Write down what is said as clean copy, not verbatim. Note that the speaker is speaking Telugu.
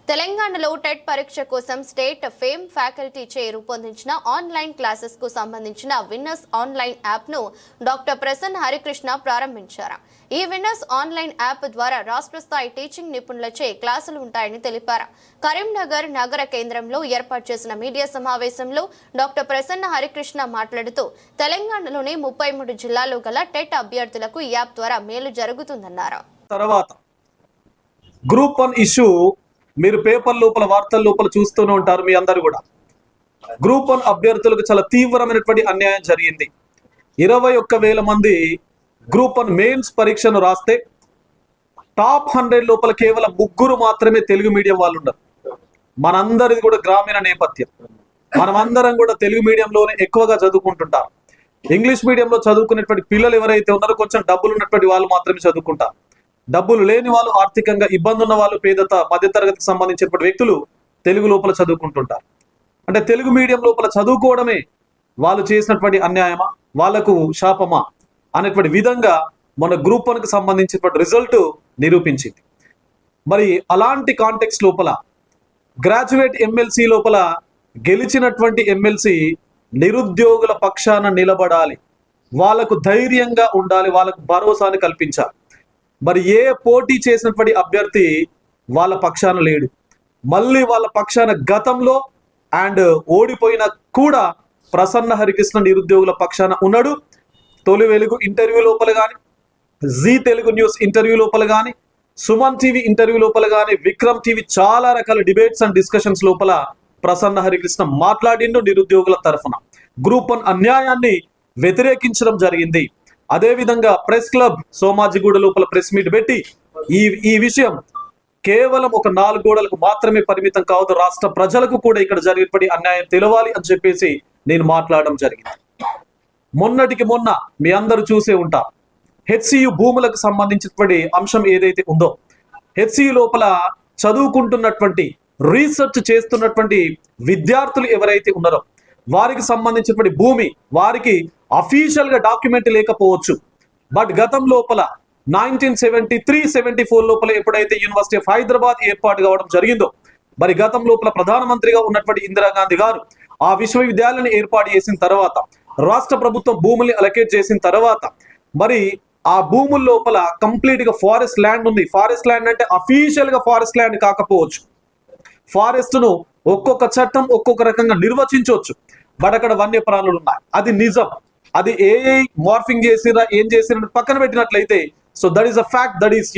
తెలంగాణలో టెట్ పరీక్ష కోసం స్టేట్ ఫేమ్ ఫ్యాకల్టీ చే రూపొందించిన ఆన్లైన్ క్లాసెస్ కు సంబంధించిన విన్నర్స్ ఆన్లైన్ యాప్ ను డాక్టర్ ప్రసన్న హరికృష్ణ ప్రారంభించారు. ఈ విన్నర్స్ ఆన్లైన్ యాప్ ద్వారా రాష్ట్ర స్థాయి టీచింగ్ నిపుణులచే క్లాసులు ఉంటాయని తెలిపారు. కరీంనగర్ నగర కేంద్రంలో ఏర్పాటు చేసిన మీడియా సమావేశంలో డాక్టర్ ప్రసన్న హరికృష్ణ మాట్లాడుతూ తెలంగాణలోని 33 జిల్లాల్లో గల టెట్ అభ్యర్థులకు ఈ యాప్ ద్వారా మేలు జరుగుతుందన్నారు. తర్వాత గ్రూప్ 1 ఇష్యూ మీరు పేపర్ లోపల వార్తల లోపల చూస్తూనే ఉంటారు. మీ అందరు కూడా గ్రూప్ 1 అభ్యర్థులకు చాలా తీవ్రమైనటువంటి అన్యాయం జరిగింది. 21,000 మంది గ్రూప్ 1 మెయిన్స్ పరీక్షను రాస్తే టాప్ 100 లోపల కేవలం 3 మాత్రమే తెలుగు మీడియం వాళ్ళు ఉన్నారు. మనందరిది కూడా గ్రామీణ నేపథ్యం. మనమందరం కూడా తెలుగు మీడియంలోనే ఎక్కువగా చదువుకుంటుంటారు. ఇంగ్లీష్ మీడియంలో చదువుకునేటువంటి పిల్లలు ఎవరైతే ఉన్నారో కొంచెం డబ్బులు ఉన్నటువంటి వాళ్ళు మాత్రమే చదువుకుంటారు. డబ్బులు లేని వాళ్ళు, ఆర్థికంగా ఇబ్బంది ఉన్న వాళ్ళు, మధ్యతరగతికి సంబంధించినటువంటి వ్యక్తులు తెలుగు లోపల చదువుకుంటుంటారు. అంటే తెలుగు మీడియం లోపల చదువుకోవడమే వాళ్ళు చేసినటువంటి అన్యాయమా, వాళ్లకు శాపమా అనేటువంటి విధంగా మన గ్రూప్ 1కి సంబంధించినటువంటి రిజల్ట్ నిరూపించింది. మరి అలాంటి కాంటెక్స్ లోపల గ్రాడ్యుయేట్ ఎమ్మెల్సీ లోపల గెలిచినటువంటి ఎమ్మెల్సీ నిరుద్యోగుల పక్షాన నిలబడాలి, వాళ్ళకు ధైర్యంగా ఉండాలి, వాళ్ళకు భరోసాని కల్పించాలి. మరి ఏ పోటీ చేసినటువంటి అభ్యర్థి వాళ్ళ పక్షాన లేడు. మళ్ళీ వాళ్ళ పక్షాన గతంలో అండ్ ఓడిపోయిన కూడా ప్రసన్న హరికృష్ణ నిరుద్యోగుల పక్షాన ఉన్నాడు. తొలి వెలుగు ఇంటర్వ్యూ లోపల కానీ, జీ తెలుగు న్యూస్ ఇంటర్వ్యూ లోపల కానీ, సుమన్ టీవీ ఇంటర్వ్యూ లోపల కానీ, విక్రమ్ టీవీ చాలా రకాల డిబేట్స్ అండ్ డిస్కషన్స్ లోపల ప్రసన్న హరికృష్ణ మాట్లాడిండు. నిరుద్యోగుల తరఫున గ్రూప్ 1 అన్యాయాన్ని వ్యతిరేకించడం జరిగింది. అదే విధంగా ప్రెస్ క్లబ్ సోమాజిగూడ లోపల ప్రెస్ మీట్ పెట్టి ఈ విషయం కేవలం ఒక 4 గోడలకు మాత్రమే పరిమితం కావద్దు, రాష్ట్ర ప్రజలకు కూడా ఇక్కడ జరిగేటువంటి అన్యాయం తెలవాలి అని చెప్పేసి నేను మాట్లాడడం జరిగింది. మొన్నటికి మొన్న మీ అందరూ చూసే ఉంటారు, హెచ్సియు భూములకు సంబంధించినటువంటి అంశం ఏదైతే ఉందో, హెచ్సియు లోపల చదువుకుంటున్నటువంటి రీసెర్చ్ చేస్తున్నటువంటి విద్యార్థులు ఎవరైతే ఉన్నారో వారికి సంబంధించినటువంటి భూమి వారికి అఫీషియల్ గా డాక్యుమెంట్ లేకపోవచ్చు. బట్ గతం లోపల 1973-74 లోపల ఎప్పుడైతే యూనివర్సిటీ ఆఫ్ హైదరాబాద్ ఏర్పాటు కావడం జరిగిందో, మరి గతం లోపల ప్రధానమంత్రిగా ఉన్నటువంటి ఇందిరాగాంధీ గారు ఆ విశ్వవిద్యాలయాన్ని ఏర్పాటు చేసిన తర్వాత, రాష్ట్ర ప్రభుత్వం భూముల్ని అలొకేట్ చేసిన తర్వాత, మరి ఆ భూముల లోపల కంప్లీట్ గా ఫారెస్ట్ ల్యాండ్ ఉంది. ఫారెస్ట్ ల్యాండ్ అంటే అఫీషియల్ గా ఫారెస్ట్ ల్యాండ్ కాకపోవచ్చు. ఫారెస్ట్ ను ఒక్కొక్క చట్టం ఒక్కొక్క రకంగా నిర్వచించవచ్చు. బట్ అక్కడ వన్యప్రాణులు ఉన్నాయి, అది నిజం. అది ఏ మార్ఫింగ్ చేసిరా ఏం చేసిరా పక్కన పెట్టినట్లయితే, so that is a fact, that is